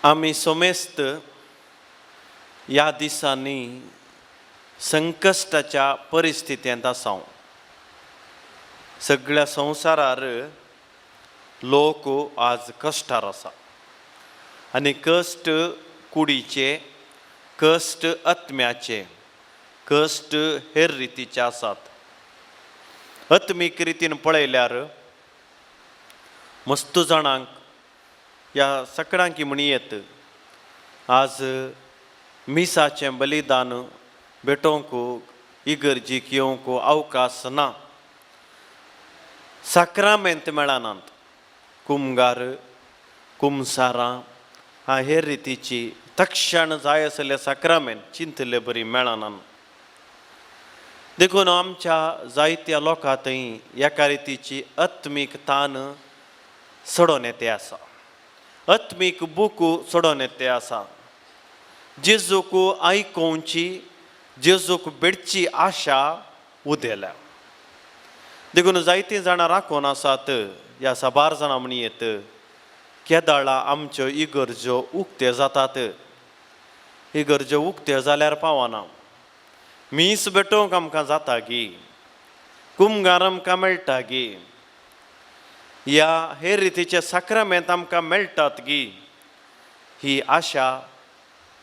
आम्ही सोमेस्त या दिसांनी संकश्टाच्या परिस्थितींत आसां. सगळ्या संवसारार लोक आज कश्टार आसा आनी कश्ट कुडीचे, कश्ट आत्म्याचे, कश्ट हेर रितीचे आसात. आत्मीक रितीन पळयल्यार मस्त जाणांक ह्या सगळ्यांक म्हणयेत आज मिसाचें बलिदान भेटोवंक इगर्जीक येवंक अवकाश ना. साक्रामेंत मेळनात. कुमगार, कुमसारां हेर रितीची तक्षण जाय आसले साक्रामेंत चिंतले बरी मेळनात. देखून आमच्या जायत्या लोकां थंय एका रितीची आत्मीक तान सोडोन येते आसा. आत्मीक बूक सोडोन येते आसा. जेजूक आयकोवची, जेजूक भेटची आशा उदेल्या. देखून जायतीं जाणां राखून आसात. ह्या साबार जाणां म्हणयेत केदाळा आमच्यो इगर्ज्यो उक्त्यो जातात. इगर्ज्यो उक्त्यो जाल्यार पावना. मीस भेटोवंक आमकां जाता गी, कुमगार आमकां मेळटा गी, ह्या हेर रितीचे साक्रामेंत आमकां मेळटात गी, ही आशा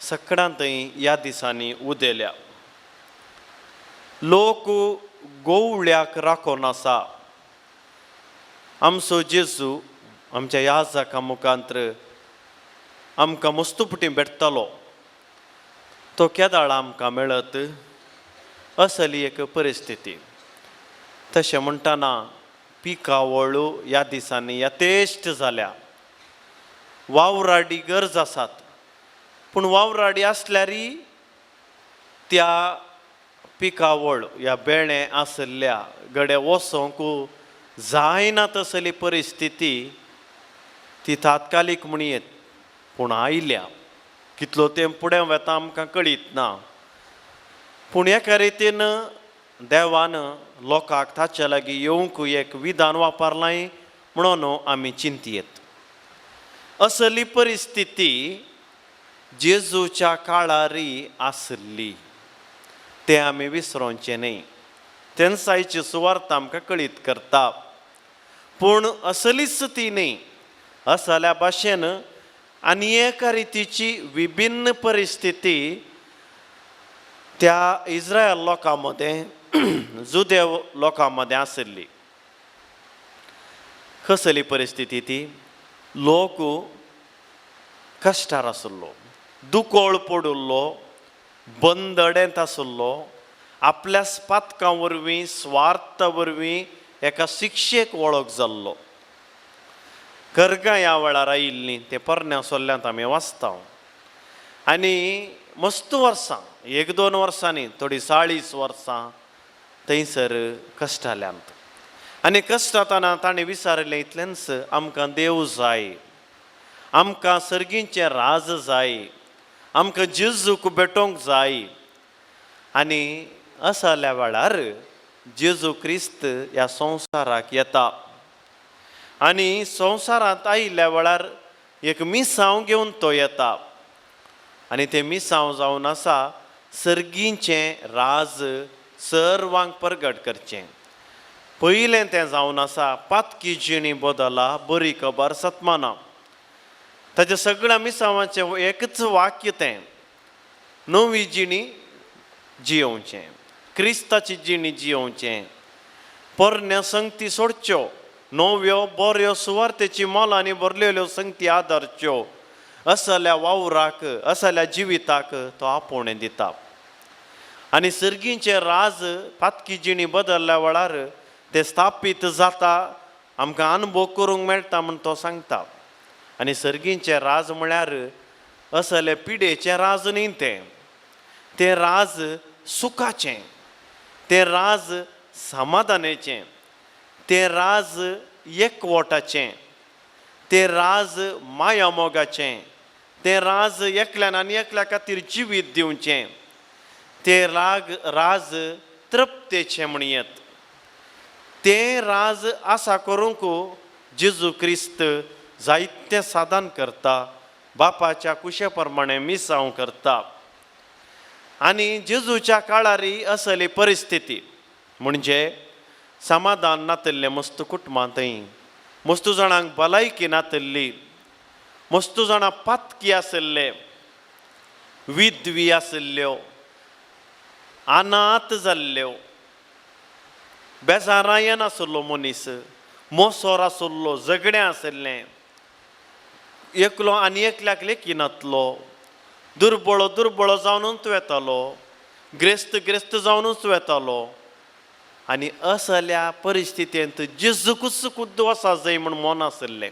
सगळ्यां थंय ह्या दिसांनी उदेल्या. लोक गोवळ्याक राखोन आसा. आमचो जेजू आमच्या याजका मुखांत्र आमकां मस्तुपटी भेटतलो. तो केदाळा आमकां मेळत असली एक परिस्थिती. तशें म्हणटना पिकावळू ह्या दिसांनी यथेश्ट जाल्या. वावराडी गरज आसात. पूण वावराडी आसल्यारय त्या पिकावळ ह्या बेणे आसल्या गडे वसोंक जायना तसली परिस्थिती ती तात्कालीक म्हणयेत पूण आयल्या. कितलो तेंप फुडें वता आमकां कळीत ना. पूण एका रितीन देवान लोकांक ताचे लागीं येवंक एक विधान वापरलां म्हणून आमी चिंतयेत. असली परिस्थिती जेजूच्या काळारी आसली तें आमी विसरोवचें न्ही. तेन्सायची सुवार्थ आमकां कळीत करता. पूण असलीच ती न्ही. असल्या भाशेन आनी एका रितीची विभिन्न परिस्थिती त्या इस्रायल लोकां मदें जुदेव लोकां मदें आसली. कसली परिस्थिती ती? लोक कश्टार आसलो, दुकोळ पडुल्लो, बंदडेंत आसलो, आपल्या पातकां वरवीं स्वार्था वरवीं एका शिक्षेक वळख जाल्लो. कर्गां ह्या वेळार आयिल्लीं तें परन्या सोल्ल्यांत आमी वाचता. आनी मस्त वर्सां, 1-2 वर्सांनी, थोडीं 40 वर्सां थंयसर कश्टाल्यांत. आनी कश्टातना ताणें विचारलें इतलेंच, आमकां देव जाय, आमकां सर्गीचें राज जाय, आमकां जेजूक भेटोवंक जाय. आनी असल्या वेळार जेजू क्रिस्त ह्या संवसाराक येता. आनी संवसारांत आयिल्ल्या वेळार एक मिसांव घेवन तो येता. आनी तें मिसांव जावन आसा सर्गीचें राज सर्वांक प्रगट करचें. पयलें तें जावन आसा पातकी जिणी बदला बरी खबर सत्माना. ताच्या सगळ्या मिसांवाचें एकच वाक्य तें, नवी जिणी जियोवचें, क्रिस्ताची जिणी जियोवचें, पोरण्या संगती सोडच्यो, नव्यो बऱ्यो सुवार्थेची मोलांनी भरलेल्यो संगती आदारच्यो. असल्या वावराक, असल्या जिविताक तो आपोवणें दिता. आनी सर्गीचें राज पातकी जिणी बदलल्या वेळार तें स्थापीत जाता, आमकां अनुभव करूंक मेळटा म्हूण तो सांगता. आनी सर्गीचें राज म्हळ्यार असलें पिडेचें राज न्ही तें. तें राज सुखाचें, तें राज समाधानाचें, तें राज एकवटाचें, तें राज माया मोगाचें, तें राज एकल्यान आनी एकल्या खातीर जिवीत दिवचें, तें राज तृप्तेचें म्हणयेत. तें राज आसा करूंक जेजू क्रिस्त जायतें साधन करता बापाच्या कुशेप्रमाणे मिसांव करता. आनी जेजूच्या काळारी असली परिस्थिती म्हणजे समाधान नातल्ले मस्त कुटुंबांतय, मस्त जाणांक भलायकी नातल्ली, मस्त जाणां पातकी आसल्ले, विधवी आसल्ल्यो, अनाथ जाल्ल्यो, बेजारायन आसलो मनीस, मोसोर आसलो, झगडें आसलें, एकलो आनी एकल्याक लेकी नातलो, दुर्बळ जावनूच वेतालो, ग्रेस्त जावनूच वेतालो. आनी असल्या परिस्थितींत जेजूकूच खुद्द वसा जाय म्हण मन आसलें.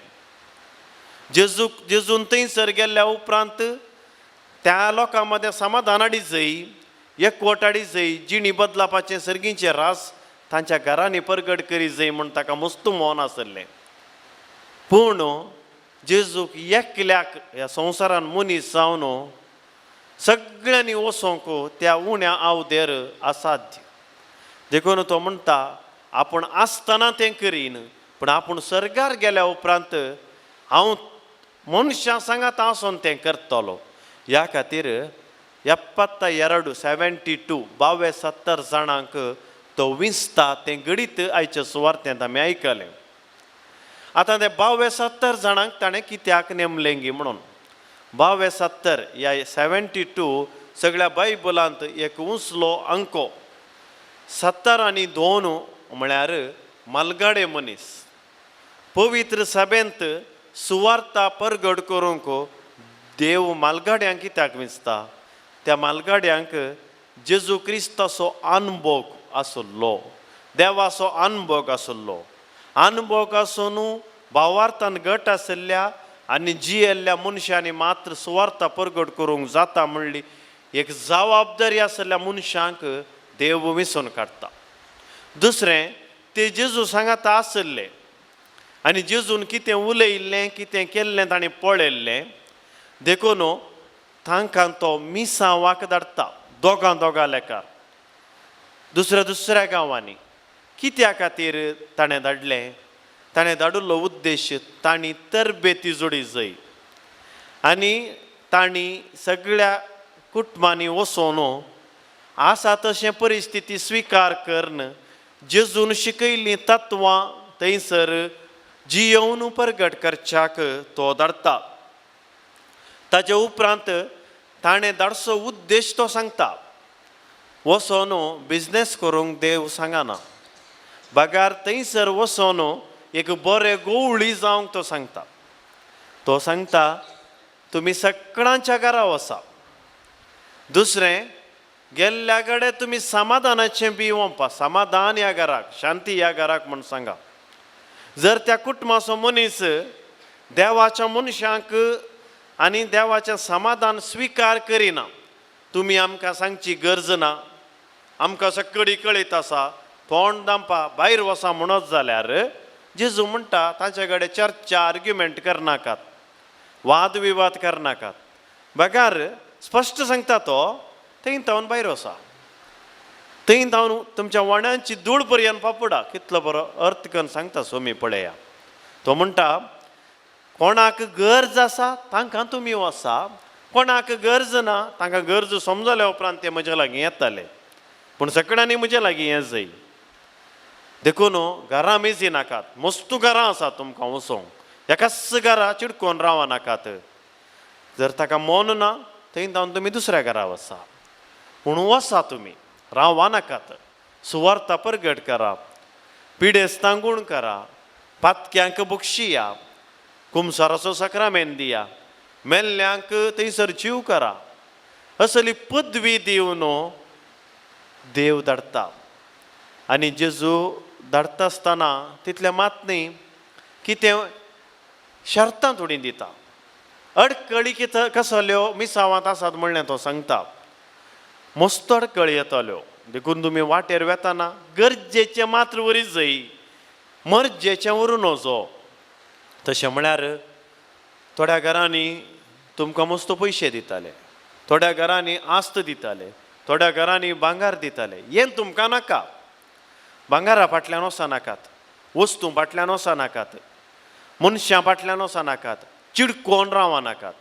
जेजून थंयसर गेल्ल्या उपरांत त्या लोकां मदें समाधान हाडी जाय, एकवट हाडी जाय, जिणी बदलापाचें सर्गीचें रास तांच्या घरांनी परगट करी जाय म्हण ताका मस्त मन आसलें. पूण जेजूक एकल्याक ह्या संवसारान मनीस जावन सगळ्यांनी वसोंक त्या उण्या आवदेर असाध्य. देखून तो म्हणटा आपूण आसतना तें करीन, पूण आपूण सर्गार गेल्या उपरांत हांव मनशां सांगात आसून तें करतलो. ह्या खातीर 72 जाणांक तो विंचता तें घडीत आयच्या सुवार्थेंत आमी आयकलें. आतां ते 72 जाणांक ताणें कित्याक नेमलें म्हणून 72 ह्या 72 सगळ्या बायबलांत एक उंचलो अंको. 70 आनी 2 म्हळ्यार मालगाडे मनीस. पवित्र सभेंत सुवार्ता परगट करूंक देव मालगाड्यांक कित्याक विंचता? त्या मालगाड्यांक जेजू क्रिस्ताचो अनुभव आसलो, देवाचो अनुभव आसलो. अनुभव आसून भावार्थान घट आसल्या आनी जियेल्ल्या मनशांनी मात्र सुवार्ता परगट करूंक जाता म्हणली एक जबाबदारी आसल्या मनशांक देव विसरून काडटा. दुसरें, ते जेजू सांगात आसले आनी जेजून कितें उलयल्लें, कितें केल्लें ताणें पळयल्लें देखून तांकां तो मिसांवाक धाडटा दोगां लेकार दुसऱ्या गांवांनी. कित्या खातीर ताणें धाडलें? ताणें धाडिल्लो उद्देश तांणी तरबेती जोडी जाय आनी तांणी सगळ्या कुटुंबांनी वचोन आसा तशें परिस्थिती स्विकार करन जेजून शिकयल्लीं तत्वां थंयसर जियोवन परगट करच्याक तो धाडटा. ताचे उपरांत ताणें धाडचो उद्देश तो सांगता. वचोन बिजनेस करूंक देव सांगना, बागार थंयसर वचोन एक बरें गवळी जावंक तो सांगता. तो सांगता तुमी सगळ्यांच्या घरा वचा. दुसरें, गेल्ल्या कडेन तुमी समाधानाचें बी वंपा, समाधान ह्या घराक, शांती ह्या घराक म्हण सांगा. जर त्या कुटुंबाचो मनीस देवाच्या मनशांक आनी देवाचें समाधान स्विकार करिना, तुमी आमकां सांगची गरज ना, आमकां सगळी कळीत आसा, तोंड दांपा भायर वसा म्हणत जाल्यार जेजू म्हणटा तांचे कडेन चर्चा आर्ग्युमेंट करनाकात, वाद विवाद करनाकात. बगार स्पश्ट सांगता तो, थंय तावन भायर वसा, थंय तावन तुमच्या वण्यांची धूळ पर्यंत पापडा. कितलो बरो अर्थ करून सांगता सोमी पळया. तो म्हणटा कोणाक गरज आसा तांकां तुमी वसा, कोणाक गरज ना तांकां गरज समजल्या उपरांत ते म्हज्या लागीं येताले, पूण सगळ्यांनी म्हज्या लागीं यें जाय. देखून घरां मेजी नाकात, मस्त घरां आसा तुमकां वचोंक, एकाच घरा चिडकोन रावा नाकात. जर ताका मन ना थंय जावन तुमी दुसऱ्या घरा वसा, पूण वसा तुमी, रावा नाकात. सुवार्ता परगट करा, पिडेस्त तांगूण करा, पातक्यांक बक्षिया, कुमसाराचो सक्रामेंत दिया, मेल्ल्यांक थंयसर जीव करा. असली पदवी दिवन देव धाडटा. आनी जेजू धाडटा आसतना तितलें मात न्ही, कितें शर्तां थोडी दिता. अडकळी कसल्यो मिसांवांत आसात म्हणलें तो सांगता. मस्त अडकळी येताल्यो, देखून तुमी वाटेर वेताना गरजेचें मात्र वरी जाय, मर्जेचें व्हरू नजो. तशें म्हळ्यार थोड्या घरांनी तुमकां मस्त पयशे दिताले, थोड्या घरांनी आस्त दिताले, थोड्या घरांनी भांगार दिताले. हें तुमकां नाका. भांगारा फाटल्यान वचा नाकात, वस्तू फाटल्यान वचा नाकात, मनशां फाटल्यान वचा नाकात, चिडकोन रावा नाकात.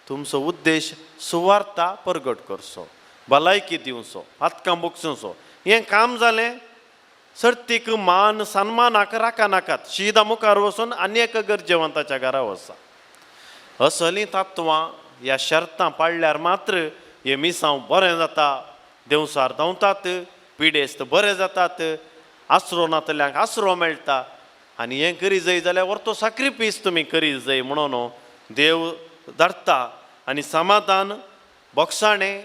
तुमचो उद्देश सुवार्ता परगट करचो, भलायकी दिवचो, हातकां बोगसूचो. हें काम जालें. सर्तीक मान सन्मानाक राखा नाकात. शिदा मुखार वचून आनी एका गरजेवंताच्या घरा वचा. असलीं तत्वां ह्या शर्तां पाळल्यार मात्र हे मिसांव बरें जाता, देवसार धांवतात, पिडेस्त बरें जातात, आसरो नातल्यांक आसरो मेळटा. आनी हें करी जाय जाल्यार व्हरतो सॅक्रिफीस तुमी करी जाय म्हणून देव धाडटा. आनी समाधान, बोगसाणें,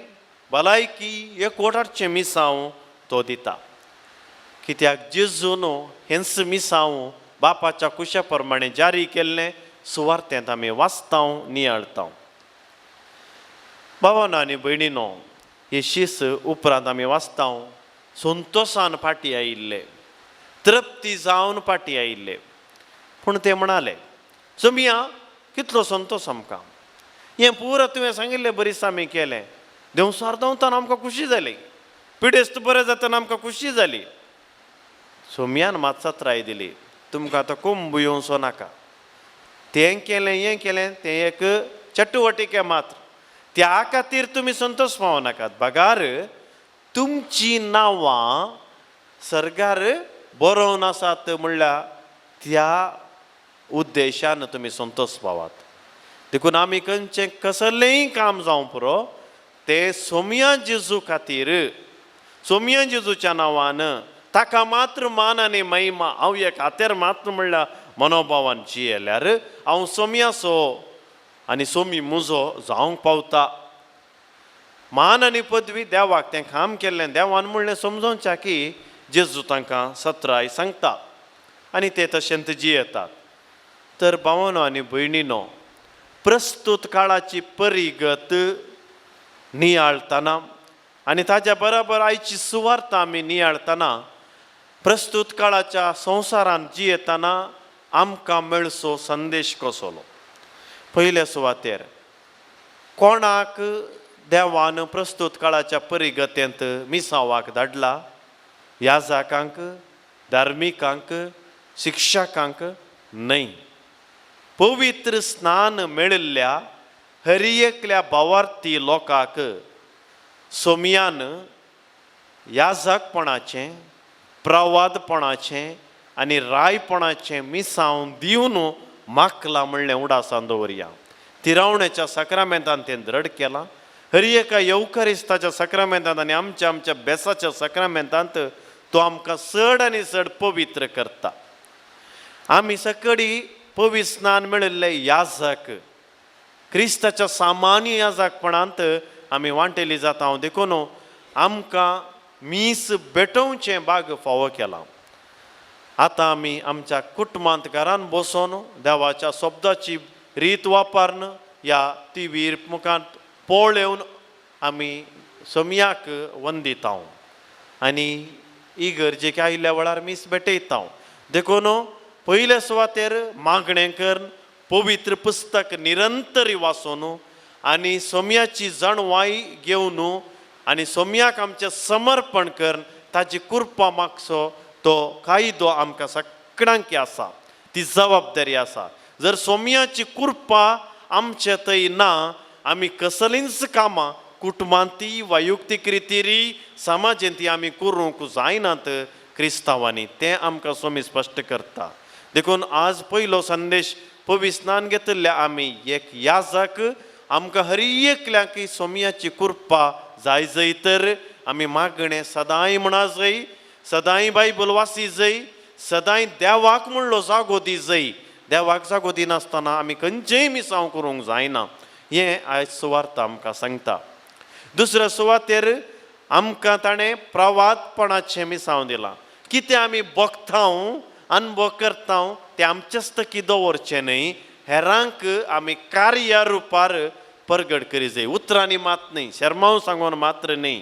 भलायकी एकवटाचें मिसांव तो दिता. कित्याक जेजून हेंच मिसांव बापाच्या कुशा प्रमाणे जारी केल्लें सुवार्थेंत आमी वाचतांव, नियाळटांव. भावांनो आनी भयणीनो, हे शीस उपरांत आमी वाचतांव संतोशान फाटी आयिल्ले, तृप्ती जावन फाटी आयिल्ले. पूण ते म्हणाले, चमिया कितलो संतोश आमकां. हें पुरो तुवें सांगिल्लें बरीच आमी केलें. देवसार धांवतना आमकां खुशी जाली, पिडेस्त बरें जातना आमकां खुशी जाली. सोमयान मातसा त्राय दिली, तुमकां आतां कुंभ येवचो नाका. तें केलें हें केलें तें एक चटवटिके मात्र. त्या खातीर तुमी संतोश पावो नाकात. बगार तुमची नांवां सर्गार बरोवन आसात म्हणल्यार त्या उद्देशान तुमी संतोश पावात. देखून आमी खंयचें कसलेंय काम जावं पुरो तें सोमया जेजू खातीर, सोमया जेजूच्या नांवान ताका मात्र मान आनी महिमा. हांव एक हातेर मात्र म्हणल्यार मनोभावान जियेल्यार हांव सोमयाचो आनी सोमी मुजो जावंक पावता. मान आनी पदवी देवाक तें काम केल्लें देवान म्हणलें समजोवच्या की जेजू तांकां सत्राय सांगता आनी ते तशेंत जियेतात. तर भावांनो आनी भयणीनो, प्रस्तुत काळाची परिगत नियाळतना आनी ताच्या बरोबर आयची सुवार्थ आमी नियाळतना प्रस्तुत काळाच्या संवसारांत जियेतना आमकां मेळचो संदेश कसलो. पयले सुवातेर कोणाक देवान प्रस्तुत काळाच्या परिगतेंत मिसावाक धाडला? याजकांक, धार्मिकांक, शिक्षकांक न्हय. पवित्र स्नान मेळिल्ल्या हरियेकल्या भावार्थी लोकांक सोमयान याजकपणाचें, प्रवादपणाचें आनी रायपणाचें मिसांव दिवन मागला म्हणलें उडासान दवरया. तिरावण्याच्या सक्रामेंतान तें दृढ केलां. हरियेका येवकारिस्ताच्या सक्रामेंतांत आनी आमच्या बेसाच्या सक्रामेंतांत तो आमकां चड आनी चड पवित्र करता. आमी सकडी पवित्र स्नान मेळिल्ले याजक, क्रिस्ताच्या सामान्य याजकपणांत आमी वांटेली जाता. देखून आमकां मीस भेटोवचें भाग फावो केला. आतां आमी आमच्या कुटुंबांत घरान बसून देवाच्या शब्दाची रीत वापरन ह्या टीव्हीर मुखांत पळोवन आमी सोमयाक वंदिता आनी इगर्जेक आयिल्ल्या वेळार मीस भेटयता. देखून पयले सुवातेर मागणें कर, पवित्र पुस्तक निरंतर वाचून आनी सोमयाची जाणवाय घेवन आनी सोमयाक आमचें समर्पण कर. ताची कृपा मागचो तो कायदो आमकां सगळ्यांक आसा, ती जबाबदारी आसा. जर सोमयाची कृपा आमचे थंय ना, आमी कसलींच कामां कुटुंबांती, वैयक्तीक रितीरी, समाजांती आमी करूंक जायनात क्रिस्तांवांनी. तें आमकां सोमी स्पश्ट करता. देखून आज पयलो संदेश पवित्र स्नान घेतिल्ले आमी एक याजक आमकां हर एकल्याक सोमयाची कृपा जाय जाय तर आमी मागणें सदांय म्हणा जाय, सदांय बायबल वाची जाय, सदांय देवाक म्हणलो जागो दी जाय. देवाक जागो दिनासतना आमी खंयचेय मिसांव करूंक जायना. हें आयज सुवार्थ आमकां सांगता. दुसऱ्या सुवातेर आमकां ताणें प्रवादपणाचें मिसांव दिलां. कितें आमी बगतांव, अनुभव करतांव तें आमचेच तकी दवरचें न्हय, हेरांक आमी कार्या रुपार परगट करी जाय. उतरांनी मात न्हय, शर्माव सांगून मात्र न्हय.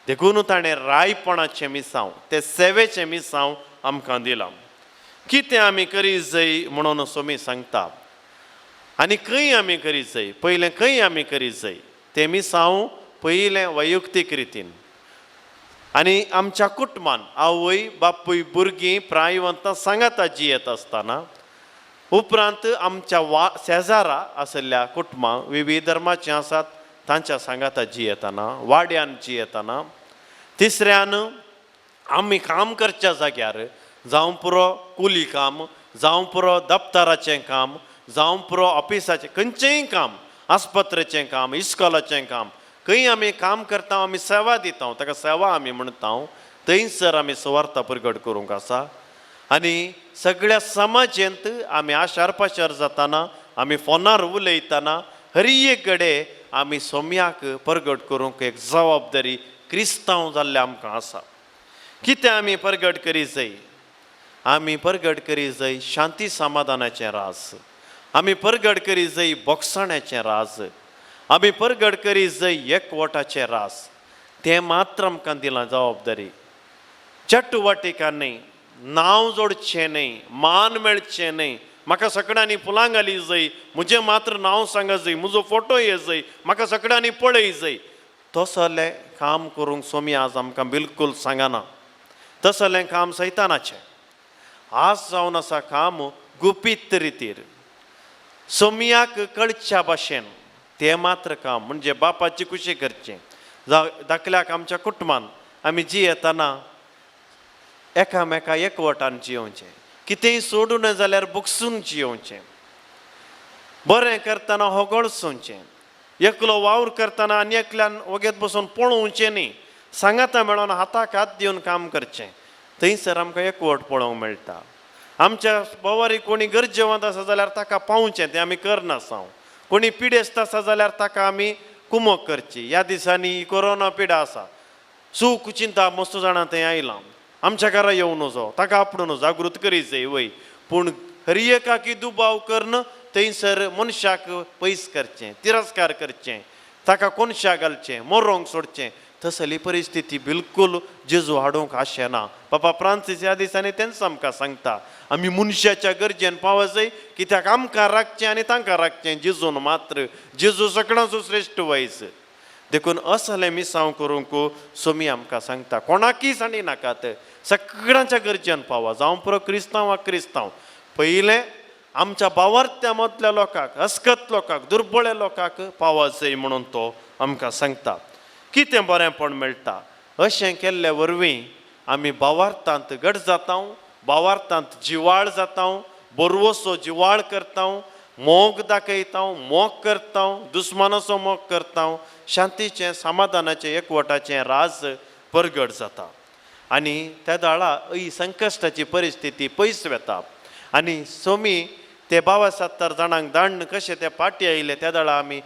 देखून ताणें रायपणाचें मिसांव, तें सेवेचें मिसांव आमकां दिलां. कितें आमी करी जाय म्हणून सोमी सांगता आनी खंय आमी करी जाय. पयलें खंय आमी करी जाय तें मिसांव पयलें वैयक्तीक रितीन आनी आमच्या कुटुंबान आवय बापूय भुरगीं प्रायवंतां सांगाता जियेत आसतना उपरांत आमच्या शेजारा आसल्या कुटुंबां विविध धर्माची आसात तांच्या सांगाता जियेतना वाड्यान जियेतना तिसऱ्यान आमी काम करच्या जाग्यार जावं पुरो कुली काम जावं पुरो दफ्तराचें काम जावं पुरो ऑफिसाचें खंयचेंय काम आस्पत्रेचें काम इस्कॉलाचें काम खंय आमी काम करता आमी सेवा दिता ताका सेवा आमी म्हणटा थंयसर आमी सुवार्ता प्रगट करूंक आसा आनी सगळ्या समाजेंत आमी आशार पाशार जाताना आमी फोनार उलयतना हर एक कडेन आमी सोम्याक प्रगट करूंक एक जबाबदारी क्रिस्तांव जाल्ले आमकां आसा कितें आमी प्रगट करी जाय आमी प्रगट करी जाय शांती समाधानाचें राज आमी प्रगट करी जाय बोगसाण्याचें राज आमी प्रगट करी जाय एकवटाचें राज तें मात्र आमकां दिलां जबाबदारी चट वाटिका न्ही नांव जोडचें न्ही मान मेळचें न्ही म्हाका सगळ्यांनी फुलां घाली जाय म्हजें मात्र नांव सांगा जाय म्हजो फोटो ये जाय म्हाका सगळ्यांनी पळय जाय तसलें काम करूंक सोमी आज आमकां बिलकूल सांगना तसलें काम सैतानाचें आज जावन आसा काम गुपीत रितीर सोमयाक कळच्या भाशेन तें मात्र काम म्हणजे बापाची कुशी करचें धाकल्याक आमच्या कुटुंबान आमी जियेतना एकामेका एकवटान जियोवचें कितेंय सोडून जाल्यार बुकसून जियोवचें बरें करतना होगळसूंचें एकलो वावर करतना आनी एकल्यान वगेत बसून पळोवचें न्ही सांगाता मेळोन हाताक हात दिवन काम करचें थंयसर आमकां एकवट पळोवंक मेळटा आमच्या बोवारी कोणी गरजेवंत आसा जाल्यार ताका पावचें तें आमी करनासा कोणी पिडेस्त आसा जाल्यार ताका आमी कुमक करची ह्या दिसांनी कोरोना पिडा आसा सूख चिंता मस्त जाणां थंय आयलां आमच्या घरा येवन वचो ताका आपणून जागृत करीत जाय वय पूण हर एकाकी दुबाव करन थंयसर मनशाक पयस करचें तिरस्कार करचें ताका कोनशा घालचें मरोंक सोडचें तसली परिस्थिती बिलकूल जेजू हाडूंक आशेना बाबा फ्रांसीस ह्या दिसांनी तेंच आमकां सांगता आमी मनशाच्या गरजेन पावत जाय कित्याक आमकां राखचें आनी तांकां राखचें जेजून मात्र जेजू सगळ्यांचो श्रेश्ठ वयस देखून असलें मिसांव करूंक सोमी आमकां सांगता कोणाकीय सांडी नाकात सगळ्यांच्या गरजेन पावा जावं पुरो क्रिस्तांव वा क्रिस्तांव पयलें आमच्या भावार्थ्या मदल्या लोकांक अस्कत लोकांक दुर्बळे लोकांक पावा जाय म्हणून तो आमकां सांगता कितें बरेंपण मेळटा अशें केल्ले वरवीं आमी भावार्थांत घट जाता भावार्थांत जिवाळ जाता बरवसो जिवाळ करता मोग दाखयता मोग करता दुस्मानाचो मोग करता शांतीचें समाधानाचें एकवटाचें राज प्रगट जाता आनी त्या दाळा ही संकश्टाची परिस्थिती पयस वता आनी सोमी ते 72 जाणांक दांड कशें ते पाटी आयले त्या दाळा आमी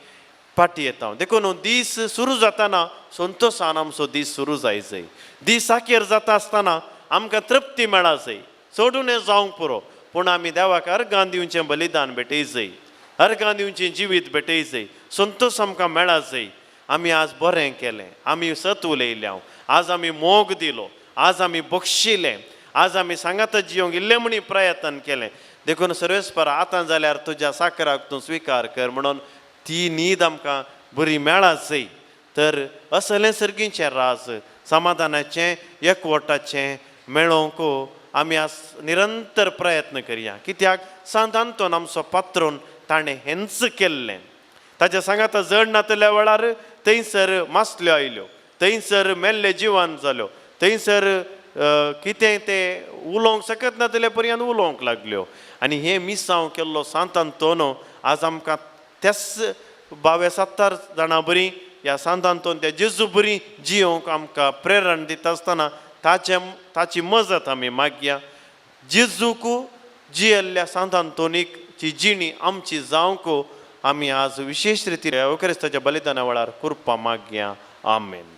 पाटी येता देखून दीस सुरू जाताना संतोशान आमचो दीस सुरू जाय जाय दीस अखेर जाता आसतना आमकां तृप्ती मेळा जाय सोडून जावंक पुरो पूण आमी देवाक अर्गां दिवचें बलिदान भेटय जाय अर्गां दिवचें जिवीत भेटय जाय संतोश आमकां मेळा जाय आमी आज बरें केलें आमी सत उलयल्या आज आमी मोग दिलो आज आमी बक्षिलें आज आमी सांगात जियोंक इल्लें म्हणी प्रयत्न केलें देखून सर्वेस्पर आतां जाल्यार तुज्या साकराक तूं स्विकार कर म्हणून ती न्हीद आमकां बरी मेळा जाय तर असलें सर्गीचें राज समाधानाचें एकवटाचें मेळोवंक आमी आज निरंतर प्रयत्न करया कित्याक सांत आंतोन आमचो पात्रोन ताणें हेंच केल्लें ताच्या सांगाता जड नातल्या वेळार थंयसर मासल्यो आयल्यो थंयसर मेल्ले जिवान जाल्यो थंयसर कितें तें उलोवंक शकत नातले पर्यंत उलोवंक लागल्यो आनी हे मिसांव केल्लो सांत आंतोन आज आमकां त्याच 72 जाणां बरीं ह्या सांत आंतोन त्या जेजू बरीं जियोंक आमकां प्रेरण दिता आसतना ताची मजत आमी मागया जेजूक जियेल्ल्या सांत आंतोनीक ची जिणी आमची जावंक आमी आज विशेष रितीन क्रिस्ताच्या बलिदाना वेळार करपा मागया आमेन.